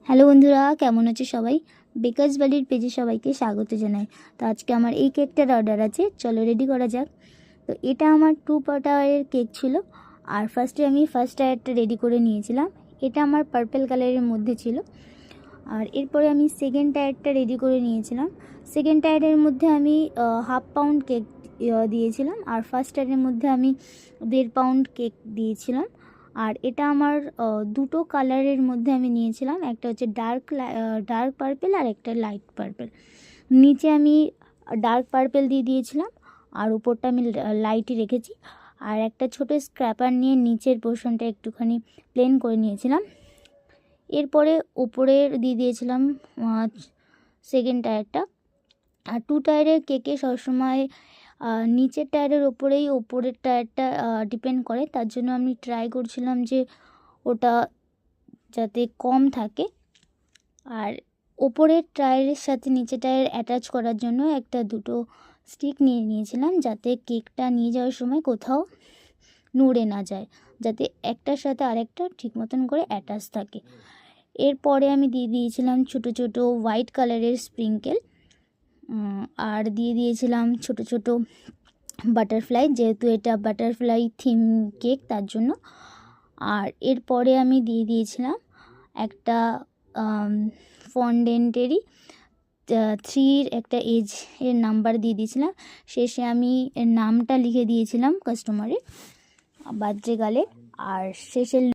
Hello বন্ধুরা, কেমন আছে সবাই? বেকারস বাড়ির পেজে সবাইকে স্বাগত জানাই। তো আজকে আমার এই কেকটার অর্ডার আছে, চলো রেডি করা যাক। তো এটা আমার 2 টায়ারের কেক ছিল। আর আমি ফার্স্ট টায়ারটা রেডি করে নিয়েছিলাম। এটা আমার পার্পল কালারের মধ্যে ছিল। আর এরপরে আমি সেকেন্ড টায়ারটা রেডি করে নিয়েছিলাম। সেকেন্ড টায়ারের মধ্যে আমি 1/2 পাউন্ড কেক দিয়েছিলাম। আর ফার্স্ট টায়ারের মধ্যে আমি 1.5 পাউন্ড কেক দিয়েছিলাম। আর এটা আমার দুটো কালারের মধ্যে আমি নিয়েছিলাম, একটা হচ্ছে ডার্ক পার্পেল আর একটা লাইট পার্পেল। নিচে আমি ডার্ক পার্পেল দিয়ে দিয়েছিলাম আর উপরটা আমি লাইটই রেখেছি। আর একটা ছোটো স্ক্র্যাপার নিয়ে নিচের পোর্শনটা একটুখানি প্লেন করে নিয়েছিলাম। এরপরে উপরের দিয়ে দিয়েছিলাম সেকেন্ড টায়ারটা। আর 2 টায়ারের কেকে সবসময় নিচের টায়ারের ওপরেই ওপরের টায়ারটা ডিপেন্ড করে, তার জন্য আমি ট্রাই করছিলাম যে ওটা যাতে কম থাকে। আর ওপরের টায়ারের সাথে নিচের টায়ার অ্যাটাচ করার জন্য দুটো স্টিক নিয়ে নিয়েছিলাম, যাতে কেকটা নিয়ে যাওয়ার সময় কোথাও নড়ে না যায়, যাতে একটার সাথে আরেকটা ঠিক মতন করে অ্যাটাচ থাকে। এরপরে আমি দিয়ে দিয়েছিলাম ছোটো ছোটো হোয়াইট কালারের স্প্রিঙ্কেল, আর দিয়ে দিয়েছিলাম ছোটো ছোটো বাটারফ্লাই, যেহেতু এটা বাটারফ্লাই থিম কেক তার জন্য। আর এরপরে আমি দিয়ে দিয়েছিলাম একটা ফন্ডেন্টেরই 3 একটা এজ এর নাম্বার দিয়ে দিয়েছিলাম। শেষে আমি নামটা লিখে দিয়েছিলাম কাস্টমারের বার্থডে গালে। আর শেষের